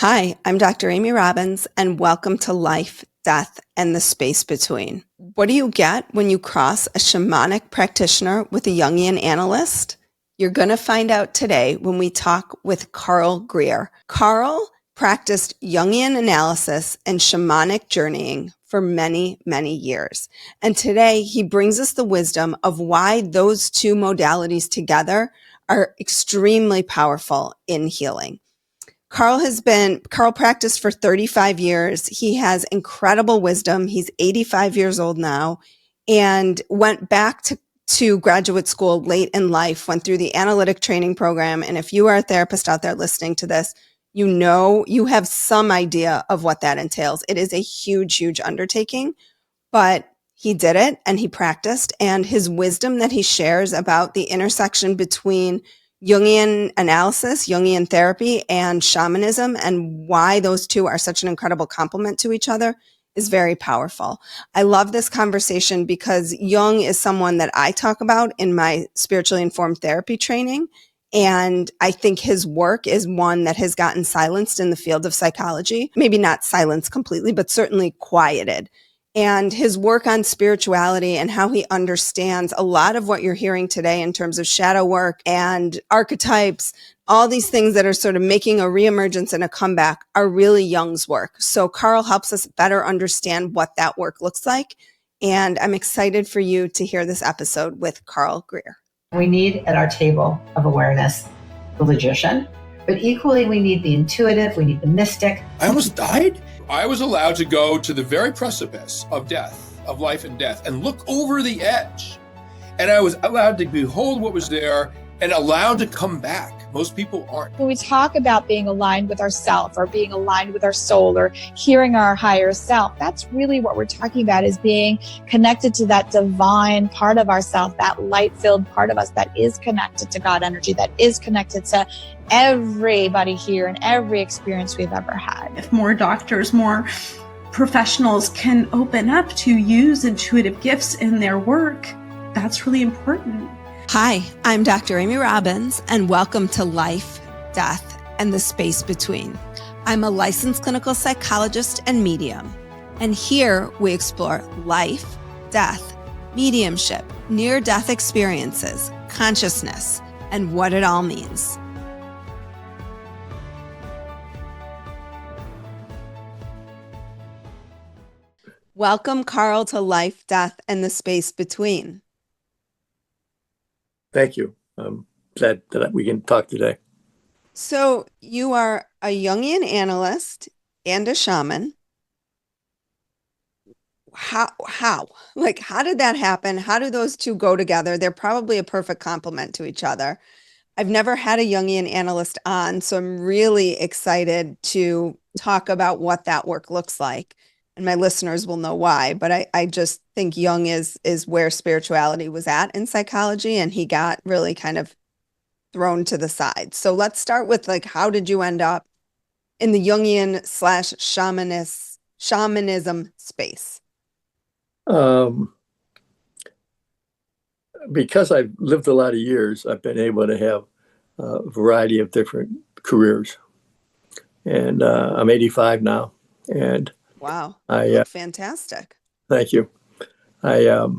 Hi, I'm Dr. Amy Robbins, and welcome to Life, Death, and the Space Between. What do you get when you cross a shamanic practitioner with a Jungian analyst? You're going to find out today when we talk with Carl Greer. Carl practiced Jungian analysis and shamanic journeying for many, many years. And today he brings us the wisdom of why those two modalities together are extremely powerful in healing. Carl practiced for 35 years. He has incredible wisdom. He's 85 years old now and went back to graduate school late in life, went through the analytic training program. And if you are a therapist out there listening to this, you know, you have some idea of what that entails. It is a huge, huge undertaking, but he did it and he practiced, and his wisdom that he shares about the intersection between Jungian analysis, Jungian therapy, and shamanism, and why those two are such an incredible complement to each other is very powerful. I love this conversation because Jung is someone that I talk about in my spiritually informed therapy training. And I think his work is one that has gotten silenced in the field of psychology. Maybe not silenced completely, but certainly quieted. And his work on spirituality and how he understands a lot of what you're hearing today in terms of shadow work and archetypes, all these things that are sort of making a reemergence and a comeback are really Jung's work. So Carl helps us better understand what that work looks like. And I'm excited for you to hear this episode with Carl Greer. We need at our table of awareness the logician, but equally we need the intuitive, we need the mystic. I almost died. I was allowed to go to the very precipice of death, of life and death, and look over the edge. And I was allowed to behold what was there and allowed to come back. Most people aren't. When we talk about being aligned with ourself or being aligned with our soul or hearing our higher self, that's really what we're talking about, is being connected to that divine part of ourself, that light-filled part of us that is connected to God energy, that is connected to everybody here and every experience we've ever had. If more doctors, more professionals can open up to use intuitive gifts in their work, that's really important. Hi, I'm Dr. Amy Robbins, and welcome to Life, Death, and the Space Between. I'm a licensed clinical psychologist and medium, and here we explore life, death, mediumship, near-death experiences, consciousness, and what it all means. Welcome, Carl, to Life, Death, and the Space Between. Thank you. I'm glad that we can talk today. So you are a Jungian analyst and a shaman. How? Like, how did that happen? How do those two go together? They're probably a perfect complement to each other. I've never had a Jungian analyst on, so I'm really excited to talk about what that work looks like. And my listeners will know why, but I just think Jung is where spirituality was at in psychology, and he got really kind of thrown to the side. So let's start with, like, how did you end up in the Jungian / shamanism space? Because I've lived a lot of years, I've been able to have a variety of different careers. And I'm 85 now, and wow, fantastic. Thank you. I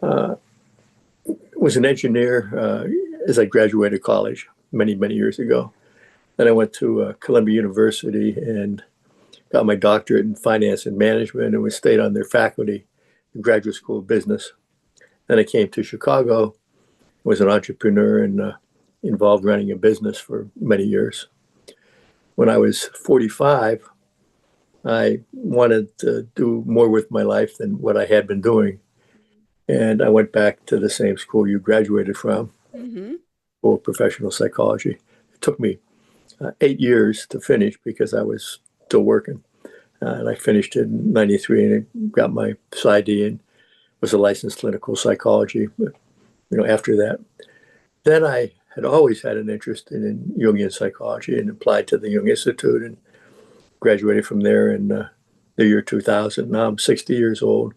was an engineer as I graduated college many, many years ago. Then I went to Columbia University and got my doctorate in finance and management, and stayed on their faculty in graduate school of business. Then I came to Chicago, was an entrepreneur, and involved running a business for many years. When I was 45, I wanted to do more with my life than what I had been doing. And I went back to the same school you graduated from, for professional psychology. It took me 8 years to finish because I was still working. And I finished in 93 and I got my PsyD and was a licensed clinical psychology, after that. Then I had always had an interest in Jungian psychology and applied to the Jung Institute and graduated from there in the year 2000. Now I'm 60 years old,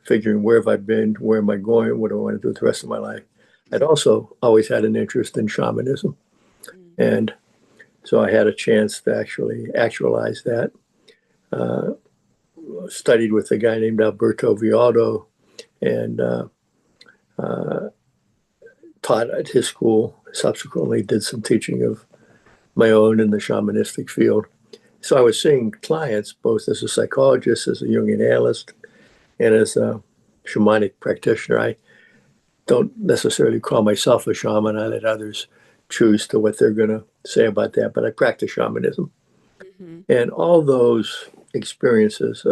figuring where have I been, where am I going, what do I want to do with the rest of my life. I'd also always had an interest in shamanism. And So I had a chance to actually actualize that. Studied with a guy named Alberto Villoldo and taught at his school. Subsequently did some teaching of my own in the shamanistic field. So I was seeing clients both as a psychologist, as a Jungian analyst, and as a shamanic practitioner. I don't necessarily call myself a shaman. I let others choose to what they're going to say about that, but I practice shamanism. Mm-hmm. And all those experiences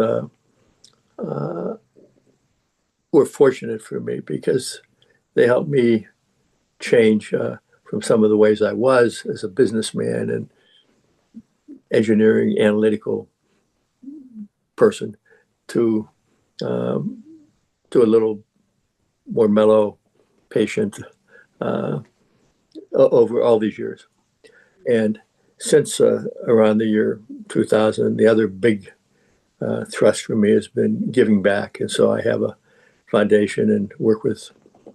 were fortunate for me because they helped me change from some of the ways I was as a businessman and engineering analytical person to a little more mellow, patient over all these years. And since around the year 2000, the other big thrust for me has been giving back. And so I have a foundation and work with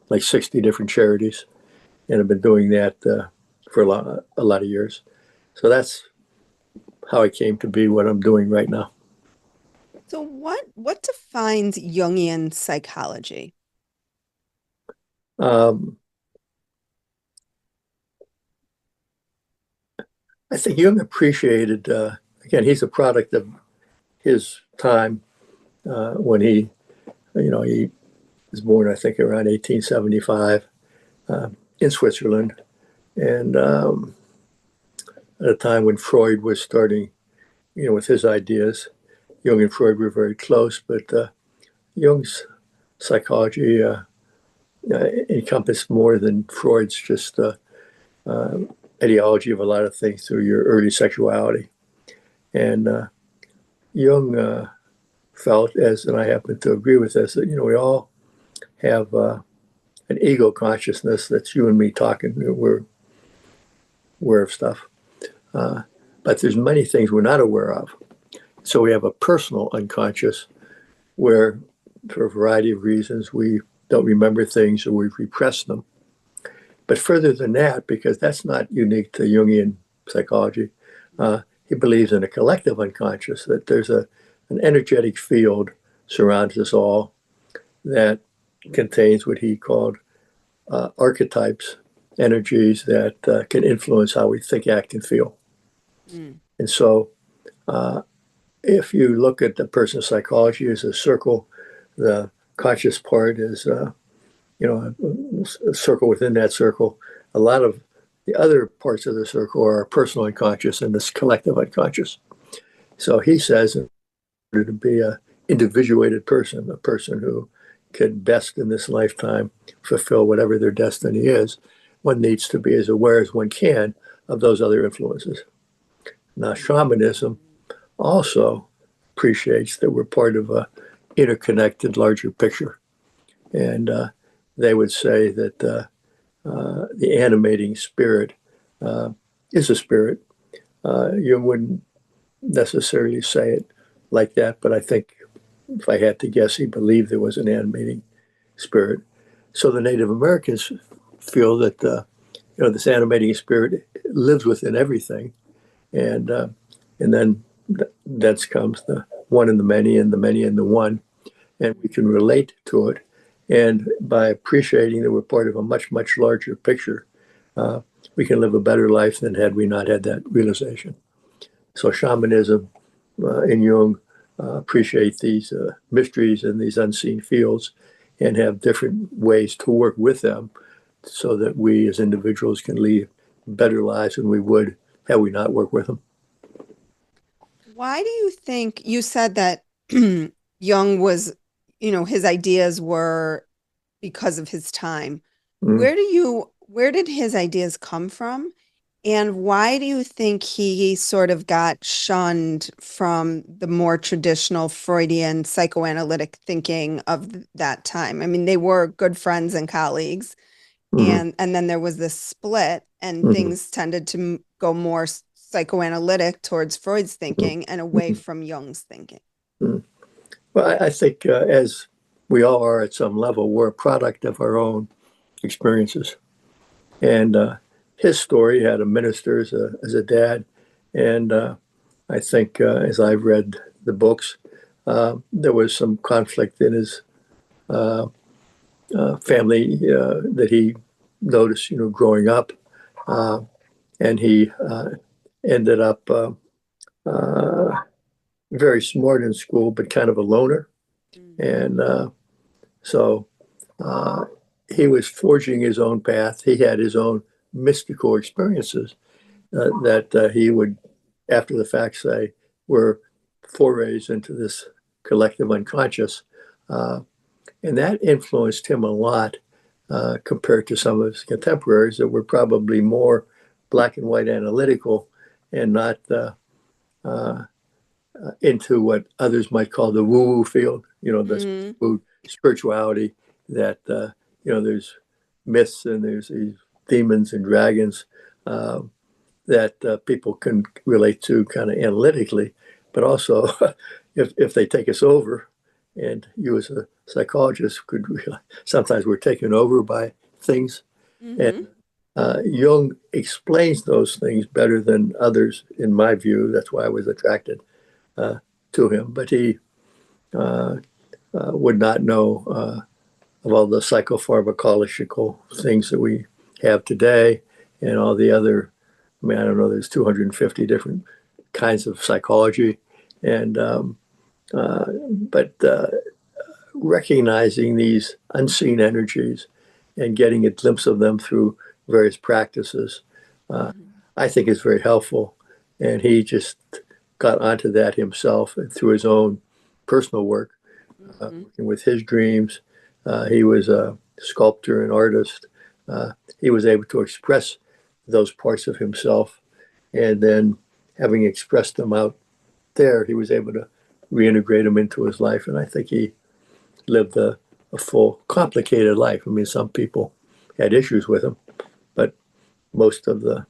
like 60 different charities. And I've been doing that for a lot of years. So that's how I came to be what I'm doing right now. So what defines Jungian psychology? I think Jung appreciated, again, he's a product of his time when he was born, I think, around 1875 in Switzerland. And at a time when Freud was starting, with his ideas. Jung and Freud were very close, but Jung's psychology encompassed more than Freud's just ideology of a lot of things through your early sexuality. And Jung felt, and I happen to agree with this, that, we all have an ego consciousness. That's you and me talking. We're aware of stuff. But there's many things we're not aware of. So we have a personal unconscious where, for a variety of reasons, we don't remember things or we repress them. But further than that, because that's not unique to Jungian psychology, he believes in a collective unconscious, that there's an energetic field surrounds us all that contains what he called archetypes, energies that can influence how we think, act, and feel. Mm. And so if you look at the person's psychology as a circle, the conscious part is, a circle within that circle. A lot of the other parts of the circle are personal unconscious and this collective unconscious. So he says, in order to be an individuated person, a person who can best in this lifetime fulfill whatever their destiny is, one needs to be as aware as one can of those other influences. Now, shamanism also appreciates that we're part of a interconnected larger picture. And they would say that the animating spirit is a spirit. Jung wouldn't necessarily say it like that, but I think if I had to guess, he believed there was an animating spirit. So the Native Americans feel that this animating spirit lives within everything, and then that comes the one and the many and the one, and we can relate to it. And by appreciating that we're part of a much, much larger picture, we can live a better life than had we not had that realization. So shamanism and Jung appreciate these mysteries and these unseen fields and have different ways to work with them so that we as individuals can lead better lives than we would had we not worked with them. Why do you think you said that Jung was, his ideas were because of his time? Mm-hmm. Where did his ideas come from? And why do you think he sort of got shunned from the more traditional Freudian psychoanalytic thinking of that time? I mean, they were good friends and colleagues, mm-hmm. and then there was this split, and mm-hmm. things tended to go more psychoanalytic towards Freud's thinking and away mm-hmm. from Jung's thinking. Mm-hmm. Well, I think as we all are at some level, we're a product of our own experiences. And his story had a minister as a dad, And I think as I've read the books, there was some conflict in his family that he noticed, growing up. And he ended up very smart in school, but kind of a loner. And so he was forging his own path. He had his own mystical experiences that he would, after the fact, say were forays into this collective unconscious. And that influenced him a lot compared to some of his contemporaries that were probably more black and white analytical and not into what others might call the woo-woo field, the spirituality that, there's myths and there's these demons and dragons that people can relate to kind of analytically, but also if they take us over, and you as a psychologist could realize sometimes we're taken over by things. And Jung explains those things better than others, in my view. That's why I was attracted to him. But he would not know of all the psychopharmacological things that we have today and all the other, I don't know, there's 250 different kinds of psychology. And but recognizing these unseen energies and getting a glimpse of them through various practices, I think is very helpful. And he just got onto that himself and through his own personal work, working with his dreams. He was a sculptor and artist. He was able to express those parts of himself. And then having expressed them out there, he was able to reintegrate them into his life. And I think he lived a full, complicated life. Some people had issues with him, but most of the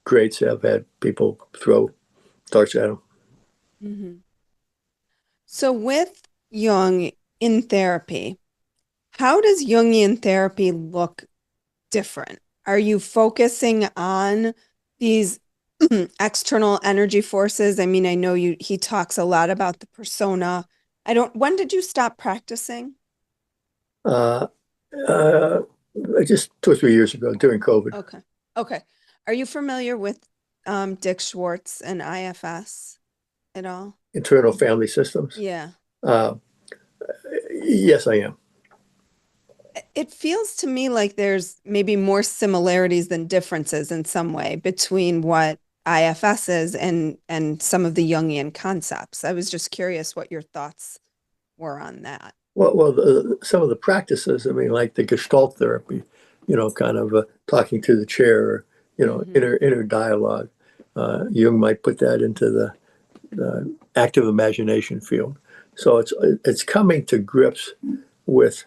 greats have had people throw darts at them. So with Jung in therapy, how does Jungian therapy look different? Are you focusing on these external energy forces? I know he talks a lot about the persona. When did you stop practicing? Just 2 or 3 years ago during COVID. Okay. Are you familiar with Dick Schwartz and IFS at all? Internal family systems? Yeah. Yes, I am. It feels to me like there's maybe more similarities than differences in some way between what IFS is and some of the Jungian concepts. I was just curious what your thoughts were on that. Well, some of the practices, like the Gestalt therapy, kind of talking to the chair, inner dialogue. Jung might put that into the active imagination field. So it's coming to grips with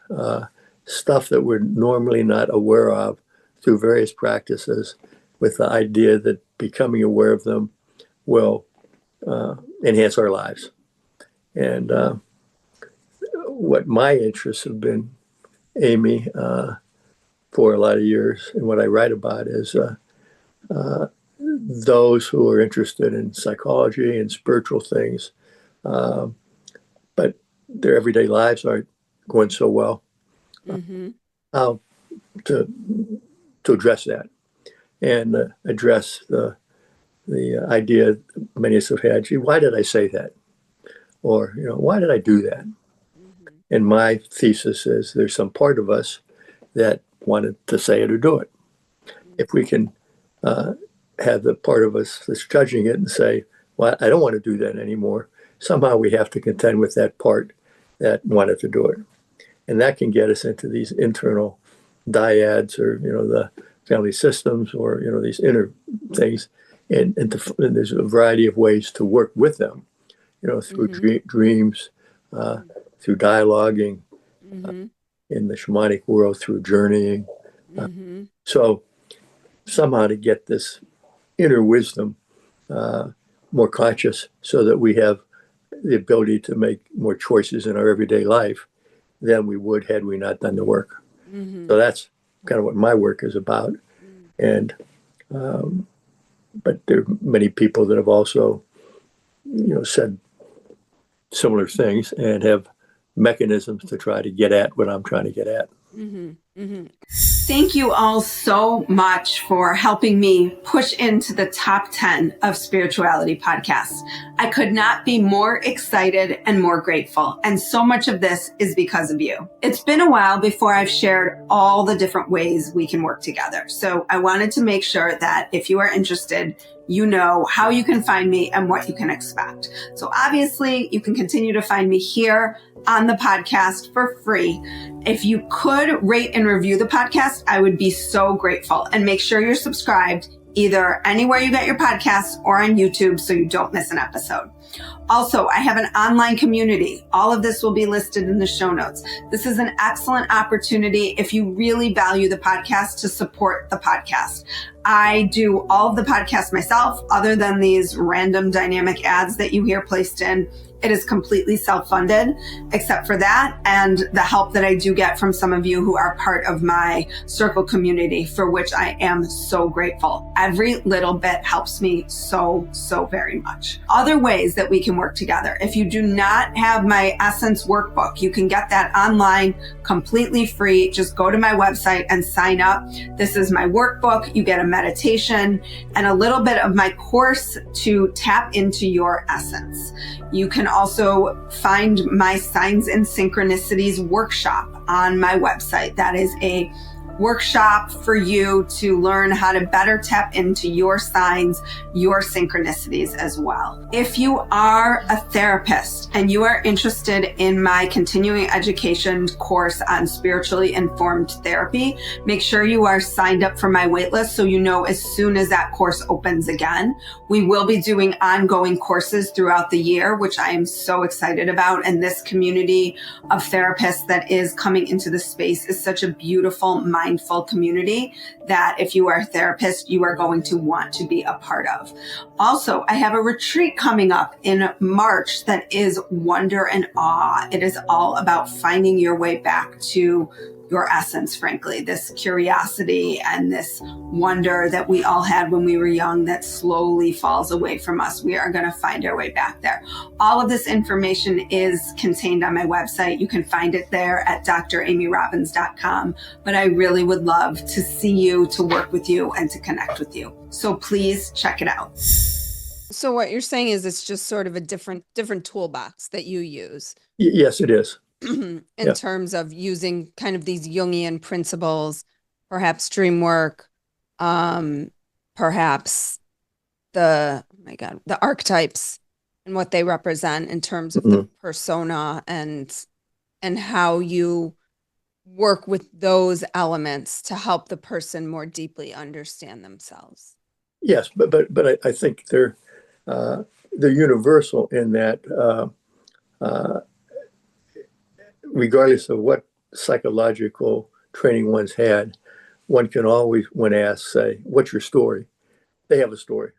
stuff that we're normally not aware of through various practices, with the idea that becoming aware of them will enhance our lives. And what my interests have been, Amy, for a lot of years, and what I write about is those who are interested in psychology and spiritual things, but their everyday lives aren't going so well. How to address that and address the idea many of us have had, gee, why did I say that? Or, why did I do that? And my thesis is there's some part of us that wanted to say it or do it. If we can have the part of us that's judging it and say, well, I don't want to do that anymore, somehow we have to contend with that part that wanted to do it. And that can get us into these internal dyads or, the family systems or, these inner things. And there's a variety of ways to work with them, through dreams, through dialoguing, in the shamanic world, through journeying. So somehow to get this inner wisdom more conscious so that we have the ability to make more choices in our everyday life than we would had we not done the work. So that's kind of what my work is about. And but there are many people that have also, said similar things and have mechanisms to try to get at what I'm trying to get at. Mm-hmm. Mm-hmm. Thank you all so much for helping me push into the top 10 of spirituality podcasts. I could not be more excited and more grateful. And so much of this is because of you. It's been a while before I've shared all the different ways we can work together. So I wanted to make sure that if you are interested, you know how you can find me and what you can expect. So obviously you can continue to find me here on the podcast for free. If you could rate and review the podcast, I would be so grateful. And make sure you're subscribed either anywhere you get your podcasts or on YouTube so you don't miss an episode. Also, I have an online community. All of this will be listed in the show notes. This is an excellent opportunity if you really value the podcast to support the podcast. I do all of the podcasts myself, other than these random dynamic ads that you hear placed in. It is completely self-funded, except for that and the help that I do get from some of you who are part of my circle community, for which I am so grateful. Every little bit helps me so very much. Other ways that we can work together. If you do not have my Essence workbook, you can get that online completely free. Just go to my website and sign up. This is my workbook. You get a meditation and a little bit of my course to tap into your essence. You can also find my Signs and Synchronicities workshop on my website. That is a workshop for you to learn how to better tap into your signs, your synchronicities as well. If you are a therapist and you are interested in my continuing education course on spiritually informed therapy, make sure you are signed up for my waitlist so you know as soon as that course opens again. We will be doing ongoing courses throughout the year, which I am so excited about. And this community of therapists that is coming into the space is such a beautiful, mindful community that if you are a therapist, you are going to want to be a part of. Also, I have a retreat coming up in March that is wonder and awe. It is all about finding your way back to your essence, frankly, this curiosity and this wonder that we all had when we were young that slowly falls away from us. We are going to find our way back there. All of this information is contained on my website. You can find it there at dramyrobbins.com. But I really would love to see you, to work with you, and to connect with you. So please check it out. So what you're saying is it's just sort of a different toolbox that you use. Yes, it is. in terms of using kind of these Jungian principles, perhaps dream work, perhaps the archetypes and what they represent in terms of the persona and how you work with those elements to help the person more deeply understand themselves. Yes, but I think they're universal in that regardless of what psychological training one's had, one can always, when asked, say, "What's your story?" They have a story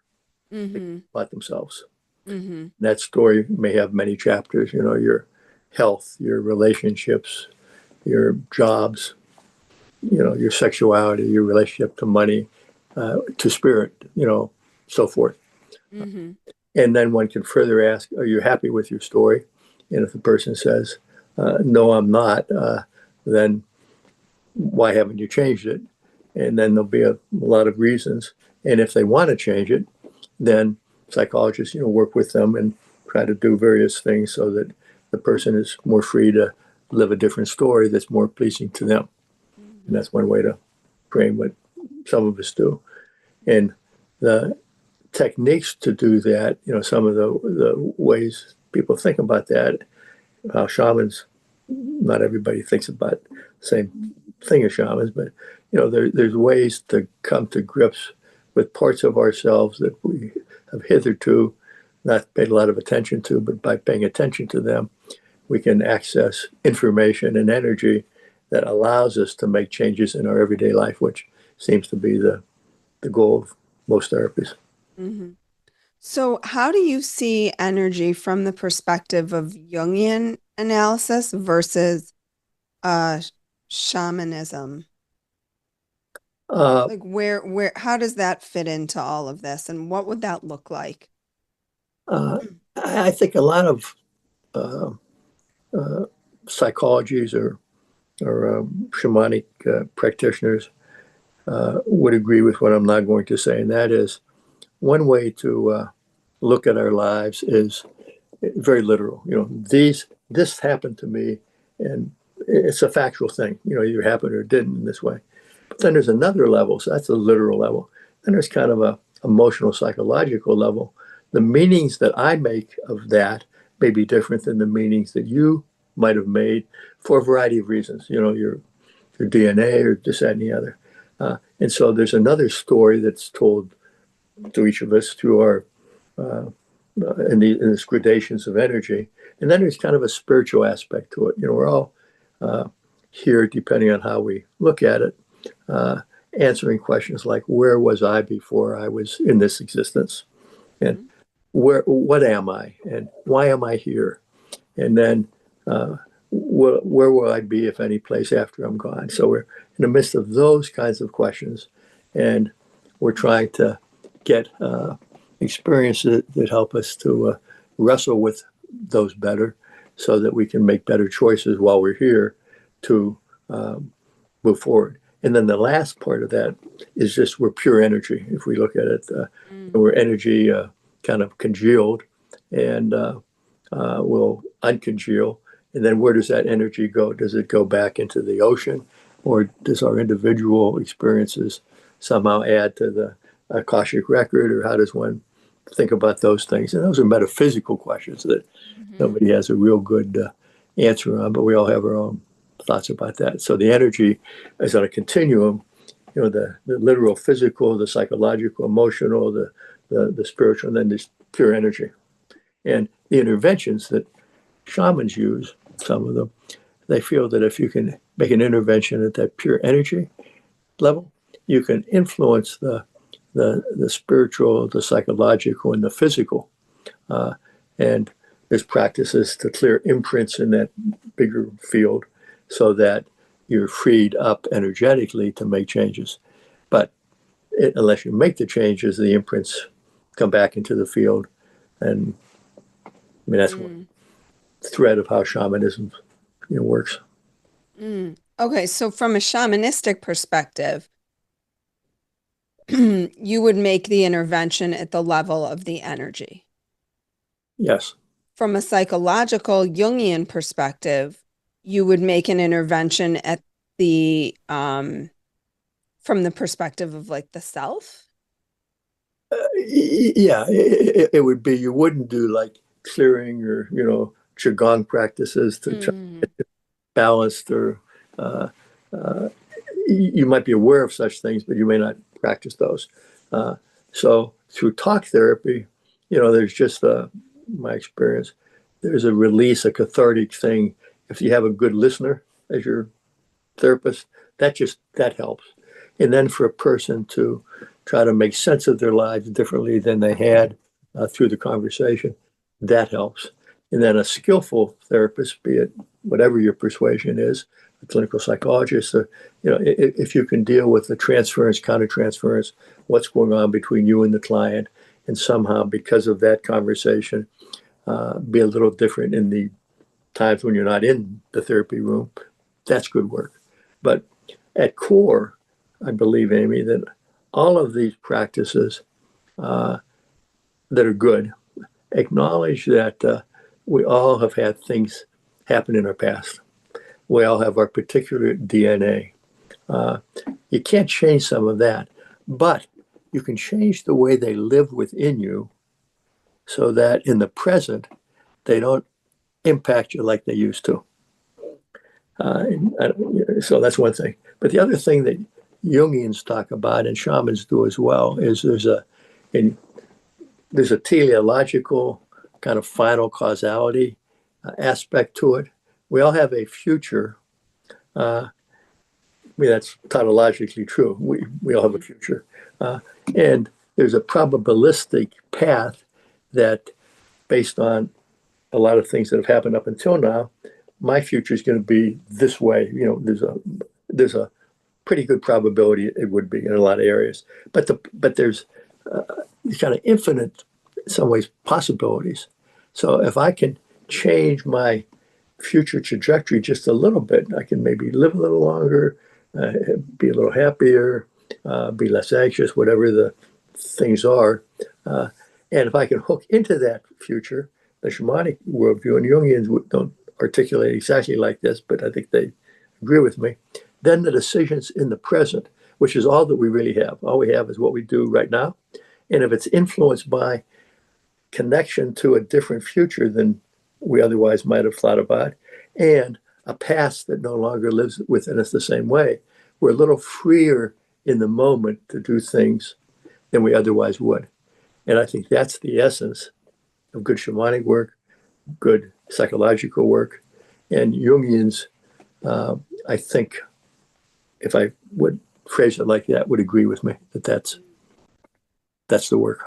about themselves. That story may have many chapters. Your health, your relationships, your jobs, your sexuality, your relationship to money, to spirit, so forth. And then one can further ask, "Are you happy with your story?" And if the person says, "No, I'm not," then why haven't you changed it? And then there'll be a lot of reasons. And if they want to change it, then psychologists, work with them and try to do various things so that the person is more free to live a different story that's more pleasing to them. And that's one way to frame what some of us do. And the techniques to do that, some of the ways people think about that, how shamans, not everybody thinks about the same thing as shamans, but there's ways to come to grips with parts of ourselves that we have hitherto not paid a lot of attention to, but by paying attention to them, we can access information and energy that allows us to make changes in our everyday life, which seems to be the goal of most therapies. So how do you see energy from the perspective of Jungian analysis versus shamanism? Like where, how does that fit into all of this, and what would that look like? I think a lot of uh, psychologies or shamanic practitioners would agree with what I'm not going to say, and that is one way to look at our lives is very literal. This happened to me, and it's a factual thing. Either happened or didn't in this way. But then there's another level, so that's a literal level. Then there's kind of a emotional, psychological level. The meanings that I make of that may be different than the meanings that you might have made for a variety of reasons. Your DNA or this, that, and the other. And so there's another story that's told to each of us through our in these gradations of energy. And then there's kind of a spiritual aspect to it. We're all here, depending on how we look at it, answering questions like, where was I before I was in this existence? And what am I? And why am I here? And then where will I be, if any place, after I'm gone? So we're in the midst of those kinds of questions. And we're trying to get experiences that help us to wrestle with those better so that we can make better choices while we're here to move forward. And then the last part of that is just we're pure energy. If we look at it, we're energy kind of congealed, and we'll uncongeal. And then where does that energy go? Does it go back into the ocean, or does our individual experiences somehow add to the Akashic record, or how does one think about those things? And those are metaphysical questions that nobody has a real good answer on, but we all have our own thoughts about that. So the energy is on a continuum, the literal physical, the psychological, emotional, the spiritual, and then this pure energy. And the interventions that shamans use, some of them, they feel that if you can make an intervention at that pure energy level, you can influence the spiritual, the psychological, and the physical. And there's practices to clear imprints in that bigger field so that you're freed up energetically to make changes. But unless you make the changes, the imprints come back into the field. And I mean, that's one thread of how shamanism works. Okay, so from a shamanistic perspective, you would make the intervention at the level of the energy. Yes. From a psychological Jungian perspective, you would make an intervention at the from the perspective of like the self. Yeah, it would be. You wouldn't do like clearing or qigong practices to try to get it balanced, or you might be aware of such things, but you may not practice those. So through talk therapy, there's just my experience. There's a release, a cathartic thing. If you have a good listener as your therapist, that helps. And then for a person to try to make sense of their lives differently than they had through the conversation, that helps. And then a skillful therapist, be it whatever your persuasion is, a clinical psychologist, if you can deal with the transference, countertransference, what's going on between you and the client, and somehow because of that conversation, be a little different in the times when you're not in the therapy room, that's good work. But at core, I believe, Amy, that all of these practices that are good acknowledge that we all have had things happen in our past. We all have our particular DNA. You can't change some of that, but you can change the way they live within you so that in the present, they don't impact you like they used to. So that's one thing. But the other thing that Jungians talk about and shamans do as well is there's a teleological kind of final causality aspect to it. We all have a future. I mean, that's tautologically true. We all have a future. And there's a probabilistic path that, based on a lot of things that have happened up until now, my future is going to be this way. There's a pretty good probability it would be in a lot of areas. But there's kind of infinite, in some ways, possibilities. So if I can change my future trajectory just a little bit, I can maybe live a little longer, be a little happier, be less anxious, whatever the things are. And if I can hook into that future, the shamanic worldview, and Jungians don't articulate exactly like this, but I think they agree with me, then the decisions in the present, which is all that we really have. All we have is what we do right now. And if it's influenced by connection to a different future than we otherwise might have thought about, and a past that no longer lives within us the same way, we're a little freer in the moment to do things than we otherwise would. And I think that's the essence of good shamanic work, good psychological work. And Jungians, I think, if I would phrase it like that, would agree with me that that's the work.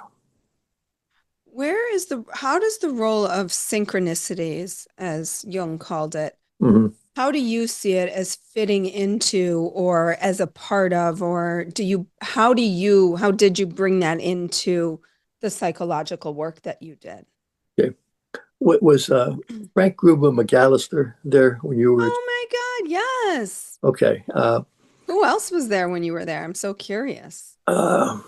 How does the role of synchronicities, as Jung called it, Mm-hmm. how do you see it as fitting into or as a part of, or how did you bring that into the psychological work that you did? Okay. What was Frank Gruber McAllister there when you were? Oh my God, yes. Okay. Who else was there when you were there? I'm so curious. I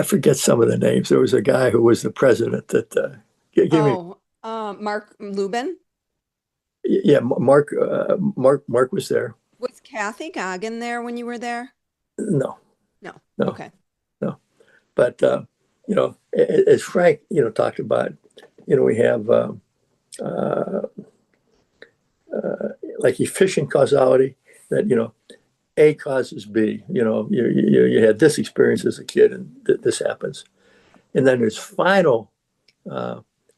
forget some of the names. There was a guy who was the president that give me. Mark Lubin. Yeah, Mark was there. Was Kathy Goggin there when you were there? No. Okay. No. But as Frank talked about, we have like efficient causality that A causes B. You had this experience as a kid, and this happens. And then there's final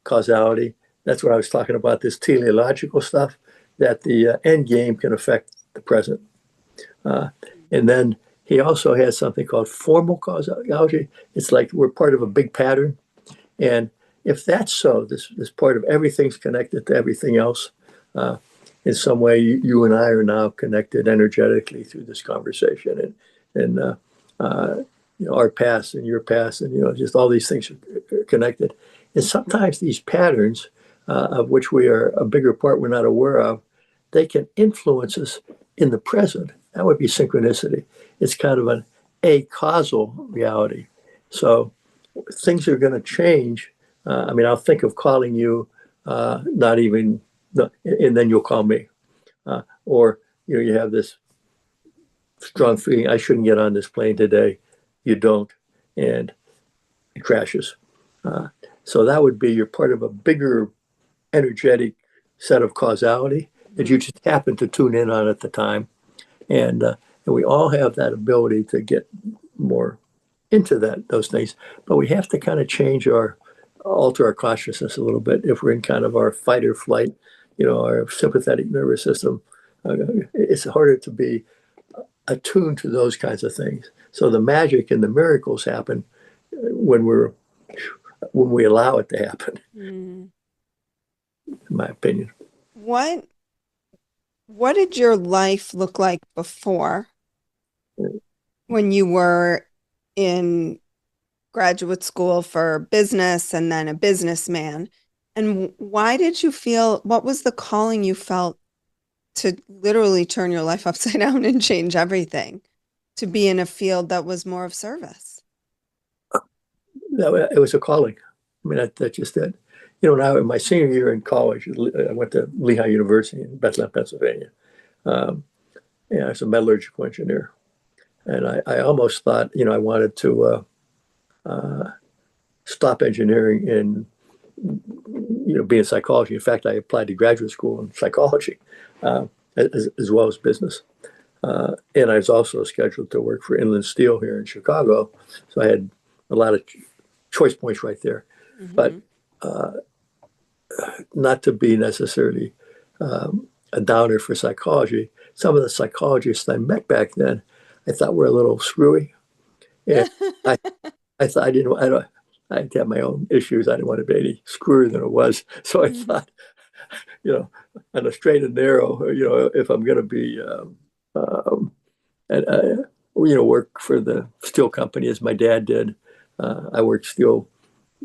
causality. That's what I was talking about, this teleological stuff, that the end game can affect the present. And then he also has something called formal causality. It's like we're part of a big pattern. And if that's so, this part of everything's connected to everything else, in some way, you and I are now connected energetically through this conversation, and our past and your past, and just all these things are connected. And sometimes these patterns, of which we are a bigger part we're not aware of, they can influence us in the present. That would be synchronicity. It's kind of an a-causal reality. So things are going to change. I'll think of calling you, not even. No, and then you'll call me, or you have this strong feeling I shouldn't get on this plane today. You don't, and it crashes. So that would be you're part of a bigger energetic set of causality that you just happen to tune in on at the time, and we all have that ability to get more into those things, but we have to kind of alter our consciousness a little bit if we're in kind of our fight or flight. Our sympathetic nervous system, it's harder to be attuned to those kinds of things. So the magic and the miracles happen when we allow it to happen, in my opinion. What did your life look like before, when you were in graduate school for business and then a businessman? And why did you what was the calling you felt to literally turn your life upside down and change everything, to be in a field that was more of service? It was a calling. That's just it. Now in my senior year in college, I went to Lehigh University in Bethlehem, Pennsylvania. I was a metallurgical engineer. And I almost thought, I wanted to stop engineering and be in psychology. In fact, I applied to graduate school in psychology, as well as business. And I was also scheduled to work for Inland Steel here in Chicago. So I had a lot of choice points right there. Mm-hmm. But not to be necessarily a downer for psychology, some of the psychologists I met back then, I thought were a little screwy. And I thought I had my own issues. I didn't want to be any screwier than it was. So I thought you know, on a straight and narrow, if I'm going to be, and, work for the steel company as my dad did. I worked steel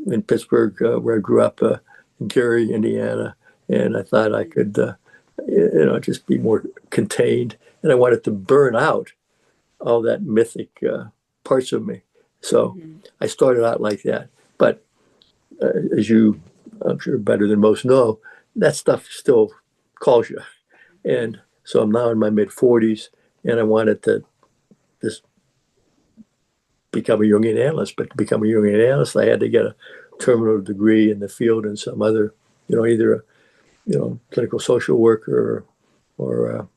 in Pittsburgh, where I grew up, in Gary, Indiana, and I thought I could, just be more contained, and I wanted to burn out all that mythic parts of me. So I started out like that. But as you, I'm sure better than most know, that stuff still calls you. And so I'm now in my mid 40s, and I wanted to just become a Jungian analyst. But to become a Jungian analyst, I had to get a terminal degree in the field in some other, either a, clinical social worker or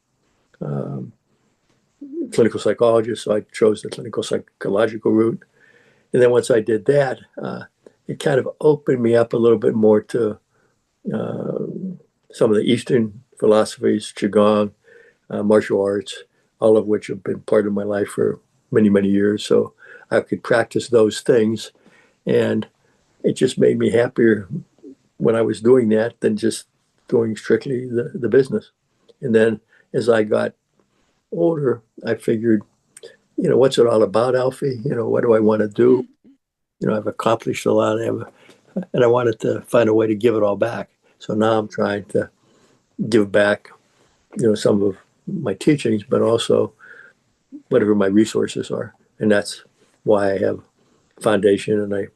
clinical psychologist. So I chose the clinical psychological route. And then once I did that, it kind of opened me up a little bit more to some of the Eastern philosophies, Qigong, martial arts, all of which have been part of my life for many, many years. So I could practice those things. And it just made me happier when I was doing that than just doing strictly the business. And then as I got older, I figured, what's it all about, Alfie? What do I want to do? I've accomplished a lot, and I wanted to find a way to give it all back. So now I'm trying to give back, some of my teachings, but also whatever my resources are. And that's why I have a foundation and I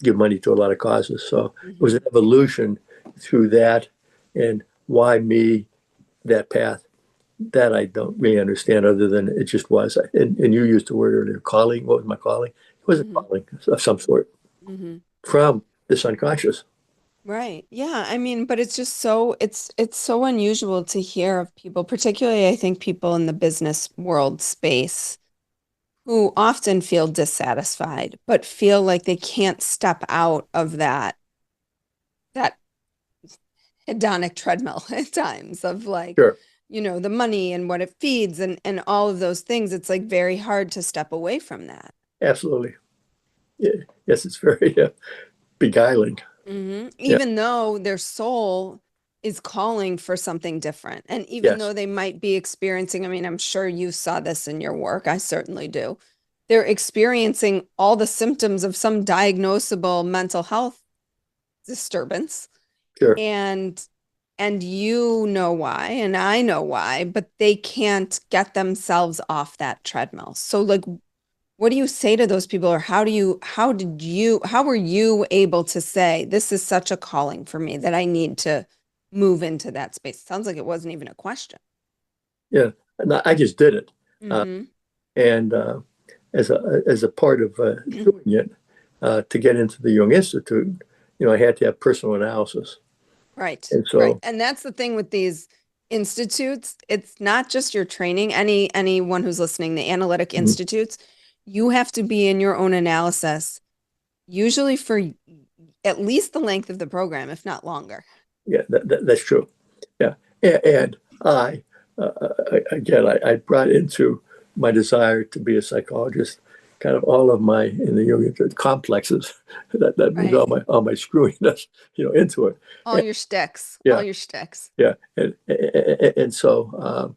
give money to a lot of causes. So it was an evolution through that. And why me, that path, that I don't really understand, other than it just was. And you used the word earlier, calling. What was my calling? It was a calling of some sort from this unconscious. Right. Yeah. I mean, but it's just it's so unusual to hear of people, particularly I think people in the business world space, who often feel dissatisfied, but feel like they can't step out of that hedonic treadmill at times of like, Sure. The money and what it feeds and all of those things. It's like very hard to step away from that. Absolutely. Yeah. Yes, it's very beguiling. Even though their soul is calling for something different. And even though they might be experiencing, I mean, I'm sure you saw this in your work. I certainly do. They're experiencing all the symptoms of some diagnosable mental health disturbance. Sure. And you know why, and I know why, but they can't get themselves off that treadmill. So like, what do you say to those people, or how were you able to say, this is such a calling for me that I need to move into that space? It sounds like it wasn't even a question. Yeah. And I just did it. And as a part of doing it, to get into the Jung Institute, I had to have personal analysis. Right. And so, right. And that's the thing with these institutes. It's not just your training. Anyone who's listening, the analytic institutes, you have to be in your own analysis, usually for at least the length of the program, if not longer. Yeah, that's true. Yeah. And I brought into my desire to be a psychologist kind of all of my, in the Jungian complexes, that means all my screwiness, into it. All your shticks. Yeah. All your shticks. Yeah. And so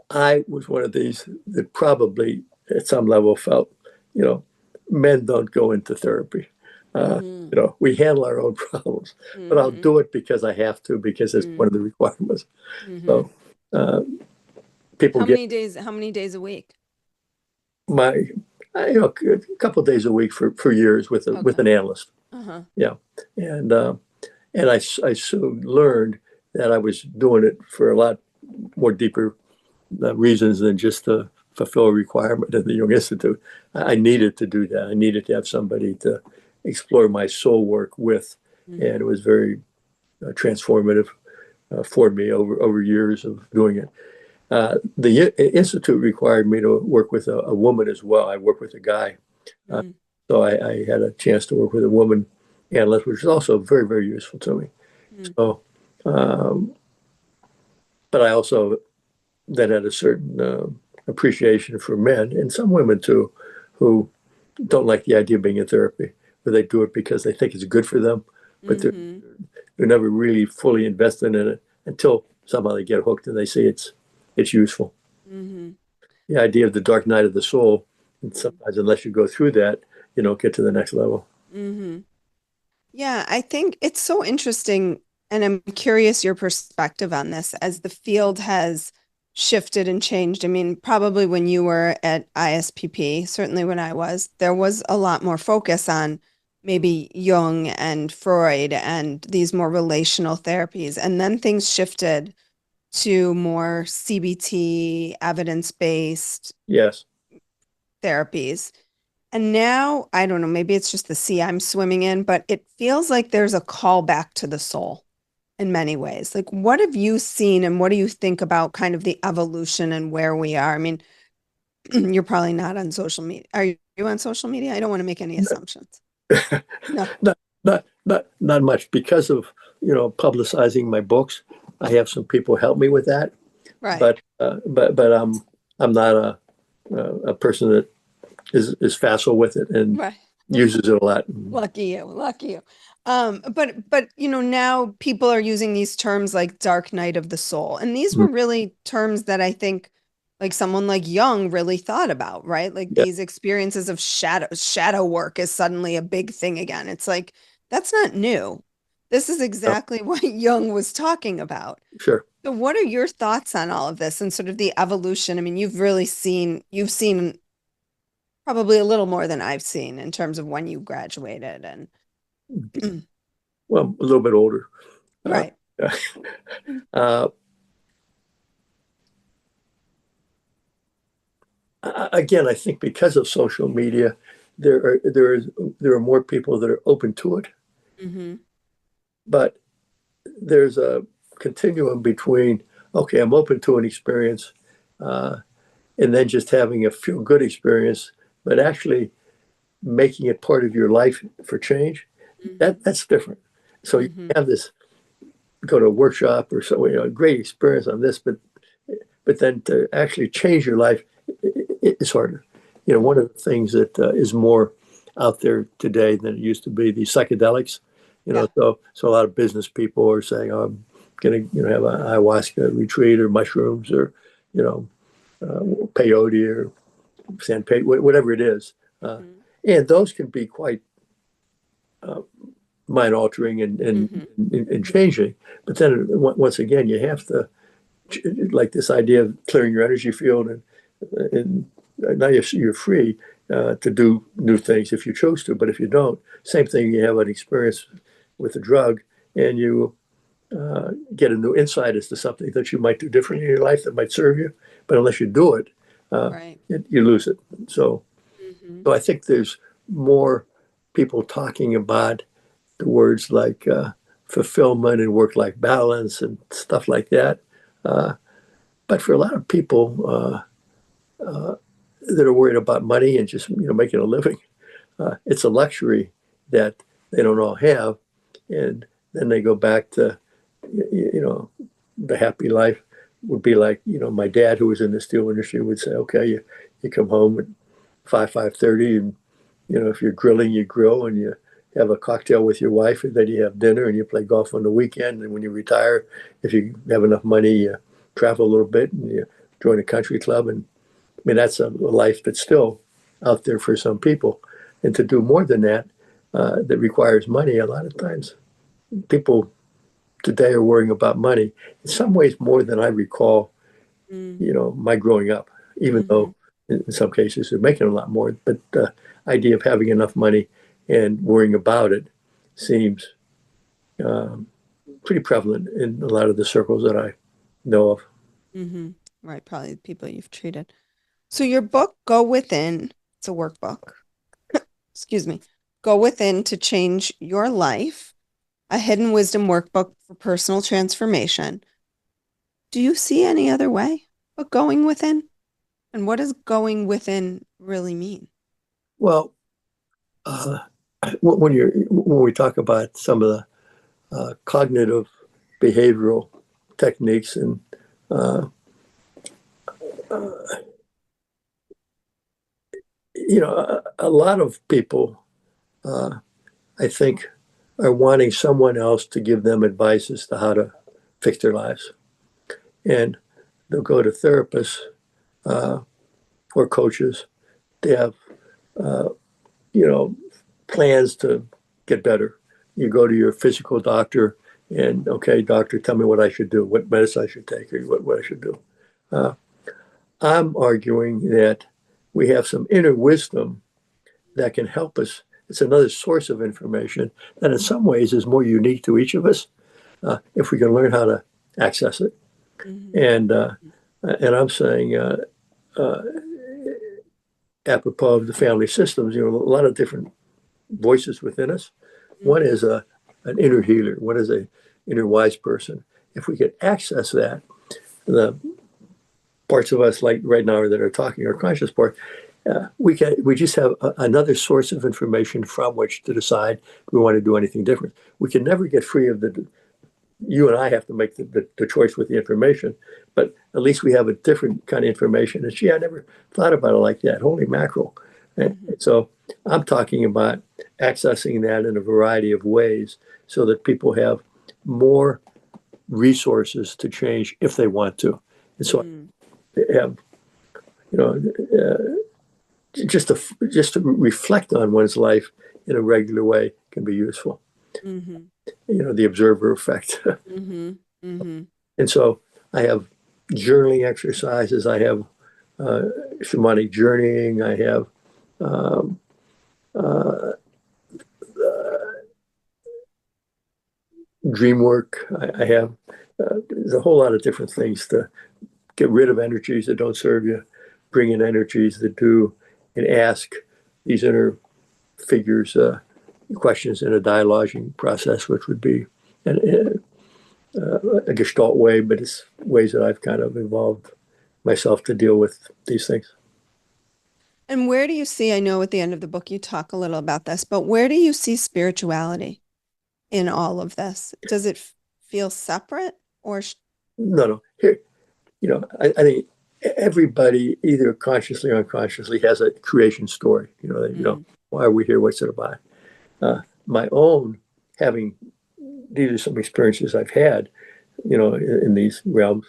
I was one of these that probably at some level felt, men don't go into therapy. We handle our own problems, but I'll do it because I have to, because it's one of the requirements. So people how many days a week? A couple of days a week for years with an analyst. Yeah. And I soon learned that I was doing it for a lot more deeper reasons than just to fulfill a requirement of the Jung Institute. I needed to do that. I needed to have somebody to explore my soul work with. And it was very transformative for me over years of doing it. The Institute required me to work with a woman as well. I worked with a guy. So I had a chance to work with a woman analyst, which is also very, very useful to me. So, but I also then had a certain appreciation for men, and some women too, who don't like the idea of being in therapy, but they do it because they think it's good for them, but Mm-hmm. they're never really fully invested in it until somehow they get hooked and they see it's useful. Mm-hmm. The idea of the dark night of the soul, and sometimes unless you go through that, you don't get to the next level. Mm-hmm. Yeah, I think it's so interesting, and I'm curious your perspective on this as the field has shifted and changed. I mean, probably when you were at ISPP, certainly when I was, there was a lot more focus on maybe Jung and Freud and these more relational therapies. And then things shifted to more CBT, evidence-based Yes. therapies. And now, I don't know, maybe it's just the sea I'm swimming in, but it feels like there's a call back to the soul in many ways. Like, what have you seen and what do you think about kind of the evolution and where we are? I mean, you're probably not on social media. Are you on social media? I don't want to make any assumptions. No. Not much because of, publicizing my books. I have some people help me with that, Right. but I'm not a person that is facile with it and Right. uses it a lot. Lucky you, lucky you. But now people are using these terms like dark night of the soul. And these were really terms that I think like someone like Jung really thought about, right? Like Yeah, these experiences of shadow work is suddenly a big thing again. It's like that's not new. This is no, exactly what Jung was talking about. sure. So what are your thoughts on all of this and sort of the evolution? I mean, you've seen probably a little more than I've seen in terms of when you graduated and Well, a little bit older. Uh, right. uh, Again, I think because of social media, there are more people that are open to it, Mm-hmm. but there's a continuum between, okay, I'm open to an experience, uh, and then just having a feel good experience, but actually making it part of your life for change. That's different. So you Mm-hmm. have this, go to a workshop or so, great experience on this, but then to actually change your life, it's harder. One of the things that is more out there today than it used to be, the psychedelics. Yeah. So a lot of business people are saying, oh, I'm going to have an ayahuasca retreat or mushrooms or peyote or San Pedro, whatever it is. Mm-hmm. And those can be quite mind altering Mm-hmm. and changing. But then once again, you have to, like this idea of clearing your energy field, and now you're free to do new things if you choose to. But if you don't, same thing, you have an experience with a drug and you get a new insight as to something that you might do differently in your life that might serve you. But unless you do it, Right. you lose it. So, Mm-hmm. so I think there's more people talking about the words like fulfillment and work-life balance and stuff like that. But for a lot of people that are worried about money and just making a living, it's a luxury that they don't all have, and then they go back to the happy life would be like my dad, who was in the steel industry, would say, okay, you come home at 5:30, and if you're grilling, you grill, and you have a cocktail with your wife, and then you have dinner, and you play golf on the weekend. And when you retire, if you have enough money, you travel a little bit and you join a country club. And I mean, that's a life that's still out there for some people. And to do more than that, that requires money, a lot of times people today are worrying about money in some ways more than I recall, my growing up, even Mm-hmm. though in some cases they're making a lot more. But the idea of having enough money and worrying about it seems pretty prevalent in a lot of the circles that I know of. Mm-hmm. Right. Probably the people you've treated. So your book, Go Within, it's a workbook. Excuse me. Go Within to Change Your Life, a hidden wisdom workbook for personal transformation. Do you see any other way but going within? And what does going within really mean? Well, when we talk about some of the cognitive behavioral techniques and a lot of people, I think, are wanting someone else to give them advice as to how to fix their lives. And they'll go to therapists or coaches. They have, plans to get better. You go to your physical doctor and, okay, doctor, tell me what I should do, what medicine I should take, or what I should do. I'm arguing that we have some inner wisdom that can help us. It's another source of information that in some ways is more unique to each of us if we can learn how to access it. And I'm saying, apropos of the family systems, a lot of different voices within us. One is an inner healer. One is an inner wise person. If we could access that, the parts of us like right now that are talking, our conscious part, we just have another source of information from which to decide if we want to do anything different. We can never get free of you and I have to make the choice with the information, but at least we have a different kind of information. And I never thought about it like that. Holy mackerel. And so I'm talking about accessing that in a variety of ways so that people have more resources to change if they want to. And so have, just to reflect on one's life in a regular way can be useful. The observer effect. And so I have journaling exercises. I have shamanic journeying. I have dream work. I have there's a whole lot of different things to get rid of energies that don't serve you, bring in energies that do, and ask these inner figures questions in a dialoguing process, which would be a Gestalt way, but it's ways that I've kind of involved myself to deal with these things. And where do you see, I know at the end of the book you talk a little about this, but where do you see spirituality in all of this? Does it feel separate or? No. Here, I think everybody, either consciously or unconsciously, has a creation story. Why are we here? What's it about? My own, these are some experiences I've had, in these realms.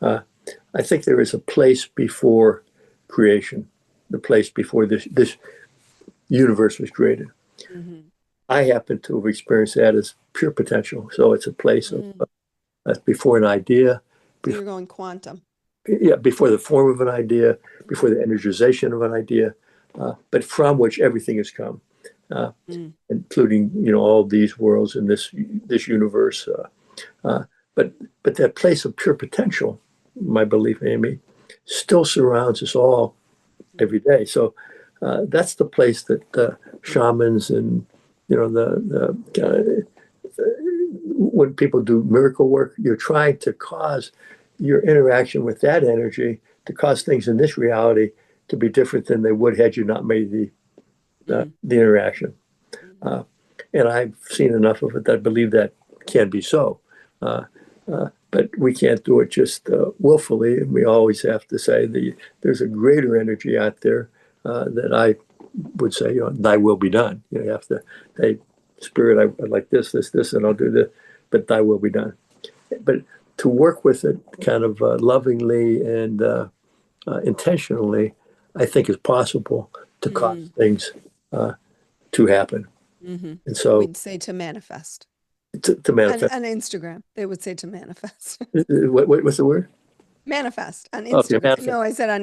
I think there is a place before creation, the place before this universe was created. I happen to have experienced that as pure potential. So it's a place of before an idea. So you're going quantum. Yeah, before the form of an idea, before the energization of an idea, but from which everything has come. Including all these worlds in this universe, but that place of pure potential, my belief, Amy, still surrounds us all every day. So that's the place that shamans and when people do miracle work, you're trying to cause your interaction with that energy to cause things in this reality to be different than they would had you not made the interaction. And I've seen enough of it that I believe that can be so. But we can't do it just willfully. And we always have to say there's a greater energy out there that I would say, thy will be done. You have to, hey, Spirit, I'd like this, and I'll do this, but thy will be done. But to work with it kind of lovingly and intentionally, I think is possible to cause things to happen. And so we'd say to manifest. To manifest. On Instagram, they would say to manifest. What's the word? Manifest on Instagram. Okay, manifest. No, I said on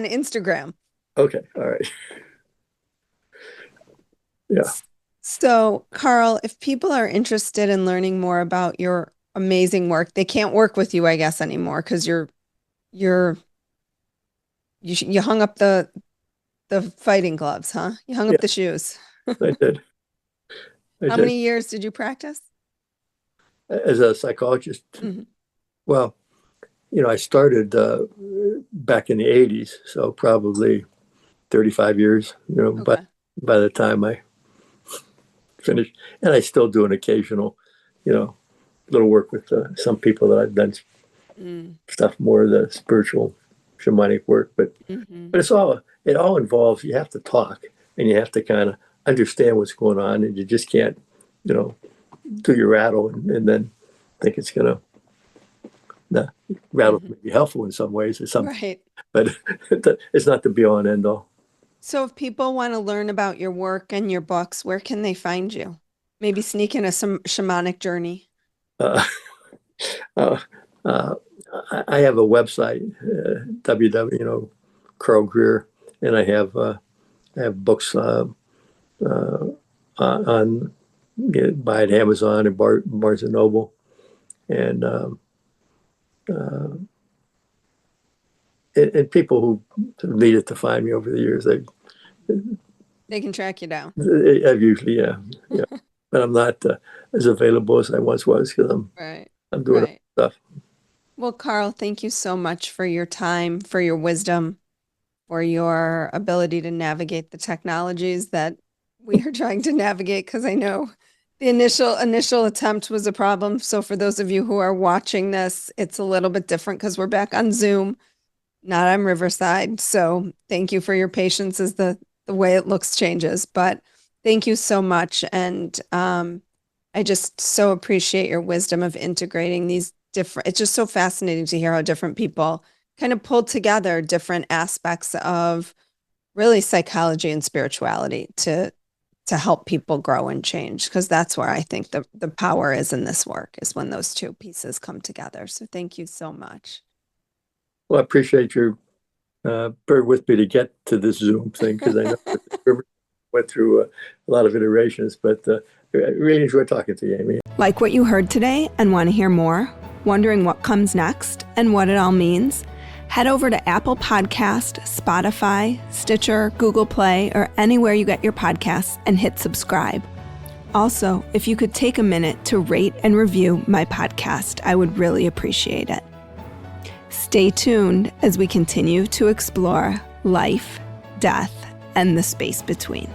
Instagram. Okay, all right. Yeah. So, Carl, if people are interested in learning more about your amazing work, they can't work with you, I guess, anymore because you hung up the fighting gloves, huh? You hung up the shoes. I did. How many years did you practice? As a psychologist? Well, I started back in the 80s, so probably 35 years, Okay. by the time I finished. And I still do an occasional, little work with some people that I've done stuff more of the spiritual shamanic work. But it all involves, you have to talk and you have to kind of understand what's going on, and you just can't do your rattle and then think it's going to, the rattle may be helpful in some ways or something, Right. but it's not the be all and end all. So if people want to learn about your work and your books, where can they find you? Maybe sneak in a shamanic journey. I have a website, Carl Greer, and I have books on buy at Amazon and Barnes and Noble, and people who needed to find me over the years, They can track you down. I've usually, yeah. But I'm not as available as I once was because I'm doing other stuff. Well, Carl, thank you so much for your time, for your wisdom, for your ability to navigate the technologies that we are trying to navigate, because I know the initial attempt was a problem. So for those of you who are watching this, it's a little bit different because we're back on Zoom, not on Riverside. So thank you for your patience as the way it looks changes. But thank you so much. And I just so appreciate your wisdom of integrating these different, it's just so fascinating to hear how different people kind of pulled together different aspects of really psychology and spirituality to help people grow and change. Because that's where I think the power is in this work, is when those two pieces come together. So thank you so much. Well, I appreciate your bear with me to get to this Zoom thing, because I know we went through a lot of iterations, but I really enjoyed talking to you, Amy. Like what you heard today and want to hear more? Wondering what comes next and what it all means? Head over to Apple Podcast, Spotify, Stitcher, Google Play, or anywhere you get your podcasts and hit subscribe. Also, if you could take a minute to rate and review my podcast, I would really appreciate it. Stay tuned as we continue to explore life, death, and the space between.